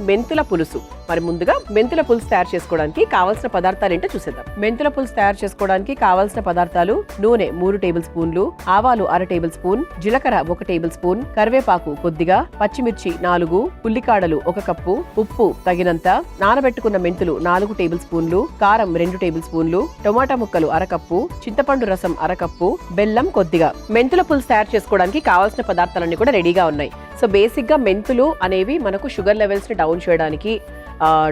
మెంతుల పులుసు. మరి ముందుగా మెంతుల పులుసు తయారు చేసుకోవడానికి కావాల్సిన పదార్థాలు ఏంటో చూసేద్దాం. మెంతుల పులుసు తయారు చేసుకోవడానికి కావాల్సిన పదార్థాలు: నూనె 3 టేబుల్ స్పూన్లు, ఆవాలు 1/2 టేబుల్ స్పూన్, జీలకర్ర 1 టేబుల్ స్పూన్, కరివేపాకు కొద్దిగా, పచ్చిమిర్చి 4, ఉల్లికాడలు 1 కప్పు, ఉప్పు తగినంత, నానబెట్టుకున్న మెంతులు 4 టేబుల్ స్పూన్లు, కారం 2 టేబుల్ స్పూన్లు, టొమాటా ముక్కలు 1/2 కప్పు, చింతపండు రసం 1/2 కప్పు, బెల్లం కొద్దిగా. మెంతుల పులుసు తయారు చేసుకోవడానికి కావాల్సిన పదార్థాలన్నీ కూడా రెడీగా ఉన్నాయి. సో బేసిక్ గా మెంతులు అనేవి మనకు షుగర్ లెవెల్స్ ని డౌన్ చేయడానికి,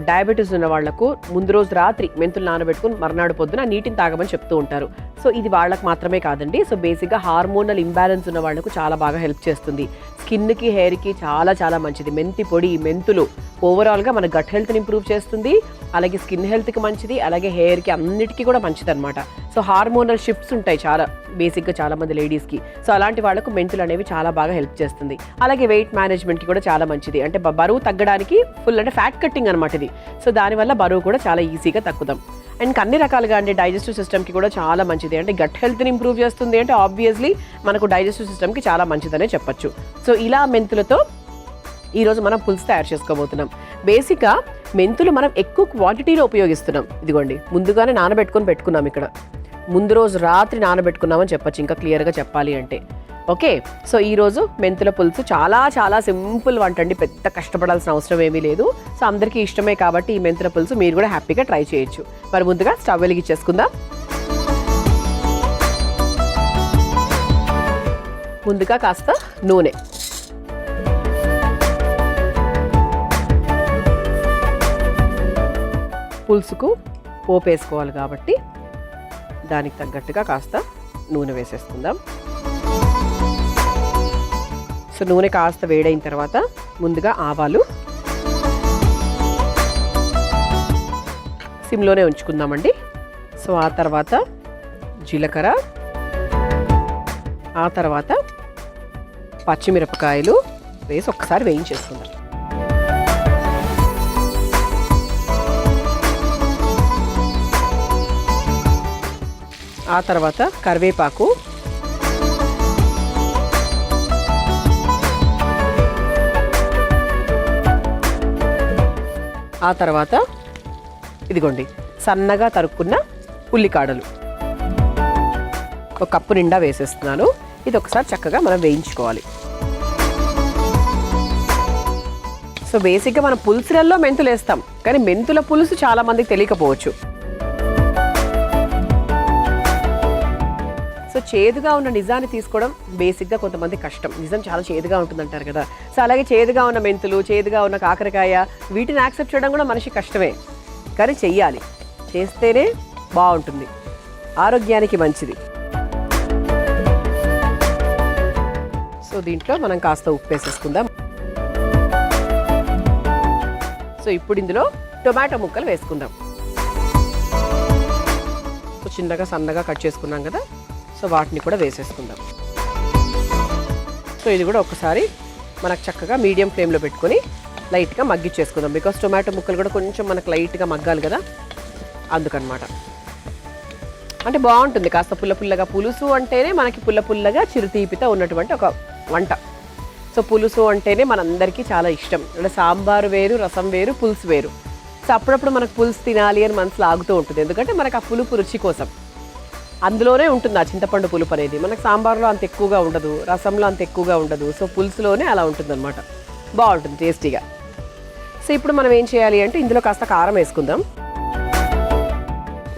డయాబెటీస్ ఉన్న వాళ్లకు ముందు రోజు రాత్రి మెంతులు నానబెట్టుకుని మర్నాడు పొద్దున నీటిని తాగమని చెప్తూ ఉంటారు. సో ఇది వాళ్ళకి మాత్రమే కాదండి. సో బేసిక్గా హార్మోనల్ ఇంబ్యాలెన్స్ ఉన్న వాళ్ళకు చాలా బాగా హెల్ప్ చేస్తుంది. స్కిన్కి, హెయిర్కి చాలా చాలా మంచిది. మెంతి పొడి, మెంతులు ఓవరాల్గా మన గట్ హెల్త్ని ఇంప్రూవ్ చేస్తుంది, అలాగే స్కిన్ హెల్త్కి మంచిది, అలాగే హెయిర్కి అన్నిటికీ కూడా మంచిది అనమాట. సో హార్మోనల్ షిఫ్ట్స్ ఉంటాయి చాలా బేసిక్గా చాలా మంది లేడీస్కి. సో అలాంటి వాళ్ళకు మెంతులు అనేవి చాలా బాగా హెల్ప్ చేస్తుంది. అలాగే వెయిట్ మేనేజ్మెంట్కి కూడా చాలా మంచిది. అంటే బరువు తగ్గడానికి ఫుల్ అంటే ఫ్యాట్ కట్టింగ్ అనమాట ఇది. సో దానివల్ల బరువు కూడా చాలా ఈజీగా తగ్గుతాం. అండ్ అన్ని రకాలుగా అంటే డైజెస్టివ్ సిస్టమ్కి కూడా చాలా మంచిది. అంటే గట్ హెల్త్ని ఇంప్రూవ్ చేస్తుంది అంటే ఆబ్వియస్లీ మనకు డైజెస్టివ్ సిస్టమ్కి చాలా మంచిదనే చెప్పొచ్చు. సో ఇలా మెంతులతో ఈరోజు మనం పులుసు తయారు చేసుకోబోతున్నాం. బేసిక్గా మెంతులు మనం ఎక్కువ క్వాంటిటీలో ఉపయోగిస్తున్నాం. ఇదిగోండి, ముందుగానే నానబెట్టుకొని పెట్టుకున్నాం. ఇక్కడ ముందు రోజు రాత్రి నానబెట్టుకున్నామని చెప్పొచ్చు ఇంకా క్లియర్గా చెప్పాలి అంటే. ఓకే, సో ఈరోజు మెంతుల పులుసు చాలా చాలా సింపుల్ వంట అండి, పెద్ద కష్టపడాల్సిన అవసరం ఏమీ లేదు. సో అందరికీ ఇష్టమే కాబట్టి ఈ మెంతుల పులుసు మీరు కూడా హ్యాపీగా ట్రై చేయొచ్చు. మరి ముందుగా స్టవ్ వెలిగించేసుకుందాం. ముందుగా కాస్త నూనె, పులుసుకు పోపు వేసుకోవాలి కాబట్టి దానికి తగ్గట్టుగా కాస్త నూనె వేసేసుకుందాం. సో నూనె కాస్త వేడైన తర్వాత ముందుగా ఆవాలు సిమ్లోనే ఉంచుకుందామండి. సో ఆ తర్వాత జీలకర్ర, ఆ తర్వాత పచ్చిమిరపకాయలు వేసి ఒక్కసారి వేయించేసుకుందాం. ఆ తర్వాత కరివేపాకు, ఆ తర్వాత ఇదిగోండి సన్నగా తరుక్కున్న ఉల్లికాడలు 1 కప్పు నిండా వేసేస్తున్నాను. ఇది ఒకసారి చక్కగా మనం వేయించుకోవాలి. సో బేసిక్గా మనం పులుసులలో మెంతులు వేస్తాం, కానీ మెంతుల పులుసు చాలా మందికి తెలియకపోవచ్చు. సో చేదుగా ఉన్న నిజాన్ని తీసుకోవడం బేసిక్గా కొంతమంది కష్టం. నిజం చాలా చేదుగా ఉంటుందంటారు కదా. సో అలాగే చేదుగా ఉన్న మెంతులు, చేదుగా ఉన్న కాకరకాయ, వీటిని యాక్సెప్ట్ చేయడం కూడా మనిషి కష్టమే, కానీ చెయ్యాలి. చేస్తేనే బాగుంటుంది, ఆరోగ్యానికి మంచిది. సో దీంట్లో మనం కాస్త ఉప్పు వేసేసుకుందాం. సో ఇప్పుడు ఇందులో టొమాటో ముక్కలు వేసుకుందాం. సో చిన్నగా సన్నగా కట్ చేసుకున్నాం కదా, సో వాటిని కూడా వేసేసుకుందాం. సో ఇది కూడా ఒకసారి మనకు చక్కగా మీడియం ఫ్లేమ్లో పెట్టుకొని లైట్గా మగ్గిచ్చేసుకుందాం. బికాస్ టొమాటో ముక్కలు కూడా కొంచెం మనకు లైట్గా మగ్గాలి కదా, అందుకనమాట. అంటే బాగుంటుంది కాస్త పుల్ల పుల్లగా. పులుసు అంటేనే మనకి పుల్ల పుల్లగా చిరుతీపితో ఉన్నటువంటి ఒక వంట. సో పులుసు అంటేనే మనందరికీ చాలా ఇష్టం. అంటే సాంబారు వేరు, రసం వేరు, పులుసు వేరు. సో అప్పుడప్పుడు మనకు పులుసు తినాలి అని మనసులో ఆగుతూ ఉంటుంది, ఎందుకంటే మనకు ఆ పులుపు రుచి కోసం. అందులోనే ఉంటుంది ఆ చింతపండు పులుపు అనేది. మనకు సాంబార్లో అంత ఎక్కువగా ఉండదు, రసంలో అంత ఎక్కువగా ఉండదు. సో పులుసులోనే అలా ఉంటుందన్నమాట, బాగుంటుంది టేస్టీగా. సో ఇప్పుడు మనం ఏం చేయాలి అంటే ఇందులో కాస్త కారం వేసుకుందాం.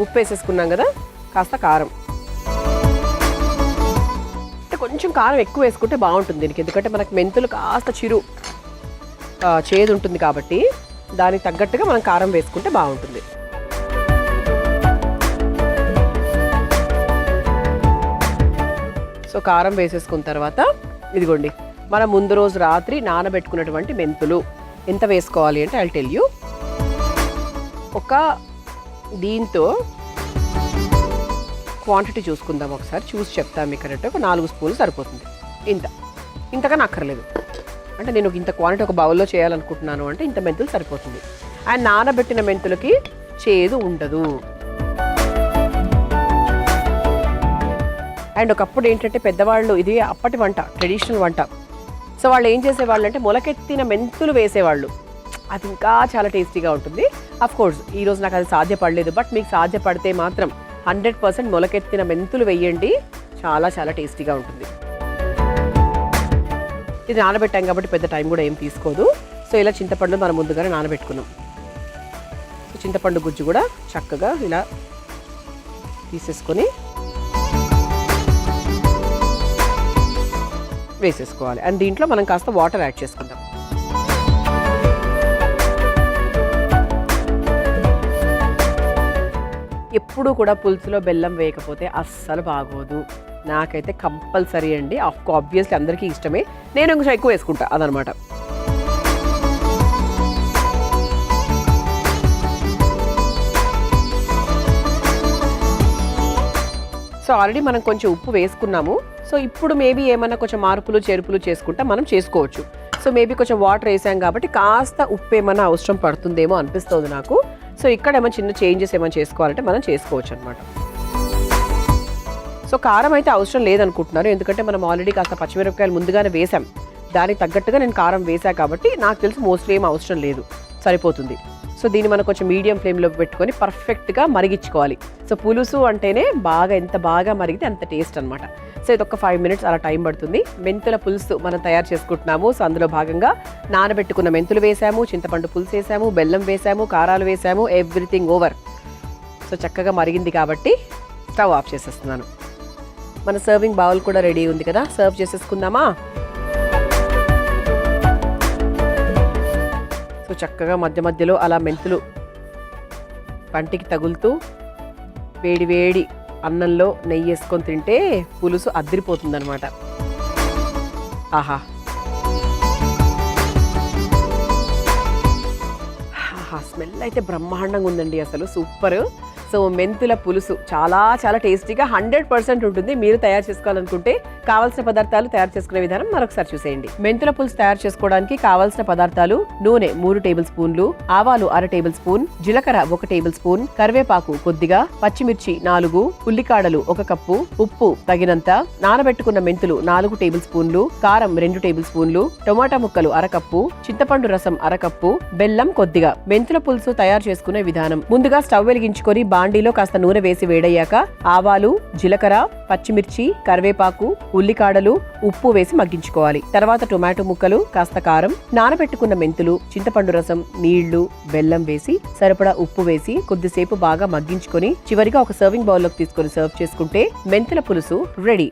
ఉప్పు వేసేసుకున్నాం కదా, కాస్త కారం. అంటే కొంచెం కారం ఎక్కువ వేసుకుంటే బాగుంటుంది దీనికి, ఎందుకంటే మనకు మెంతులు కాస్త చేదు ఉంటుంది కాబట్టి దానికి తగ్గట్టుగా మనం కారం వేసుకుంటే బాగుంటుంది. సో కారం వేసేసుకున్న తర్వాత ఇదిగోండి మనం ముందు రోజు రాత్రి నానబెట్టుకున్నటువంటి మెంతులు ఎంత వేసుకోవాలి అంటే ఐల్ టెల్ యూ. ఒక దీంతో క్వాంటిటీ చూసుకుందాం ఒకసారి, చూసి చెప్తాను మీకు కరెక్ట్. ఒక 4 స్పూన్లు సరిపోతుంది. ఇంతకన్నా అక్కర్లేదు. అంటే నేను ఇంత క్వాంటిటీ ఒక బౌల్లో చేయాలనుకుంటున్నాను అంటే ఇంత మెంతులు సరిపోతుంది. అండ్ నానబెట్టిన మెంతులకి చేదు ఉండదు. అండ్ ఒకప్పుడు ఏంటంటే పెద్దవాళ్ళు, ఇది అప్పటి వంట, ట్రెడిషనల్ వంట. సో వాళ్ళు ఏం చేసేవాళ్ళు అంటే మొలకెత్తిన మెంతులు వేసేవాళ్ళు. అది ఇంకా చాలా టేస్టీగా ఉంటుంది. అఫ్ కోర్స్ ఈరోజు నాకు అది సాధ్యపడలేదు, బట్ మీకు సాధ్యపడితే మాత్రం 100% మొలకెత్తిన మెంతులు వేయండి, చాలా చాలా టేస్టీగా ఉంటుంది. ఇది నానబెట్టాం కాబట్టి పెద్ద టైం కూడా ఏం తీసుకోదు. సో ఇలా చింతపండు మనం ముందుగానే నానబెట్టుకున్నాం. చింతపండు గుజ్జు కూడా చక్కగా ఇలా తీసేసుకొని వేసేసుకోవాలి. అండ్ దీంట్లో మనం కాస్త వాటర్ యాడ్ చేసుకుందాం. ఎప్పుడు కూడా పులుసులో బెల్లం వేయకపోతే అస్సలు బాగోదు. నాకైతే కంపల్సరీ అండి. ఆబ్వియస్లీ అందరికీ ఇష్టమే, నేను కొంచెం ఎక్కువ వేసుకుంటా అదనమాట. సో ఆల్రెడీ మనం కొంచెం ఉప్పు వేసుకున్నాము. సో ఇప్పుడు మేబీ ఏమన్నా కొంచెం మార్పులు చేర్పులు చేసుకుంటా మనం చేసుకోవచ్చు. సో మేబీ కొంచెం వాటర్ వేసాం కాబట్టి కాస్త ఉప్పు ఏమన్నా అవసరం పడుతుందేమో అనిపిస్తుంది నాకు. సో ఇక్కడ ఏమైనా చిన్న చేంజెస్ ఏమైనా చేసుకోవాలంటే మనం చేసుకోవచ్చు అనమాట. సో కారం అయితే అవసరం లేదనుకుంటున్నారు, ఎందుకంటే మనం ఆల్రెడీ కాస్త పచ్చిమిరపకాయలు ముందుగానే వేసాం. దానికి తగ్గట్టుగా నేను కారం వేసా కాబట్టి నాకు తెలిసి మోస్ట్లీ ఏం అవసరం లేదు, సరిపోతుంది. సో దీన్ని మనం కొంచెం మీడియం ఫ్లేమ్లో పెట్టుకొని పర్ఫెక్ట్గా మరిగించుకోవాలి. సో పులుసు అంటేనే బాగా ఎంత బాగా మరిగితే అంత టేస్ట్ అనమాట. సో ఇది ఒక 5 minutes అలా టైం పడుతుంది. మెంతుల పులుసు మనం తయారు చేసుకుంటున్నాము. సో అందులో భాగంగా నానబెట్టుకున్న మెంతులు వేసాము, చింతపండు పులుసు వేసాము, బెల్లం వేసాము, కారాలు వేసాము, ఎవ్రీథింగ్ ఓవర్. సో చక్కగా మరిగింది కాబట్టి స్టవ్ ఆఫ్ చేసేస్తున్నాను. మన సర్వింగ్ బౌల్ కూడా రెడీ ఉంది కదా, సర్వ్ చేసేసుకుందామా. సో చక్కగా మధ్య మధ్యలో అలా మెంతులు పంటికి తగులుతూ వేడి వేడి అన్నంలో నెయ్యి వేసుకొని తింటే పులుసు అద్దిరిపోతుందన్నమాట. ఆహా స్మెల్ అయితే బ్రహ్మాండంగా ఉందండి, అసలు సూపర్. సో మెంతుల పులుసు చాలా చాలా టేస్టీగా 100% ఉంటుంది. మీరు తయారు చేసుకోవాలనుకుంటే కావాల్సిన పదార్థాలు, తయారు చేసుకునే విధానం మరొకసారి చూసేయండి. మెంతుల పులుసు తయారు చేసుకోవడానికి కావాల్సిన పదార్థాలు: నూనె 3 టేబుల్ స్పూన్లు, ఆవాలు 1/2 టేబుల్ స్పూన్, జీలకర్ర 1 టేబుల్ స్పూన్, కరివేపాకు కొద్దిగా, పచ్చిమిర్చి 4, ఉల్లికాడలు 1 కప్పు, ఉప్పు తగినంత, నానబెట్టుకున్న మెంతులు 4 టేబుల్ స్పూన్లు, కారం 2 టేబుల్ స్పూన్లు, టొమాటా ముక్కలు 1/2 కప్పు, చింతపండు రసం 1/2 కప్పు, బెల్లం కొద్దిగా. మెంతుల పులుసు తయారు చేసుకునే విధానం: ముందుగా స్టవ్ వెలిగించుకొని బాండీలో కాస్త నూనె వేసి వేడయ్యాక ఆవాలు, జీలకర్ర, పచ్చిమిర్చి, కరివేపాకు, ఉల్లికాడలు, ఉప్పు వేసి మగ్గించుకోవాలి. తర్వాత టొమాటో ముక్కలు, కాస్త కారం, నానబెట్టుకున్న మెంతులు, చింతపండు రసం, నీళ్లు, బెల్లం వేసి సరిపడా ఉప్పు వేసి కొద్దిసేపు బాగా మగ్గించుకొని చివరిగా ఒక సర్వింగ్ బౌల్లోకి తీసుకొని సర్వ్ చేసుకుంటే మెంతుల పులుసు రెడీ.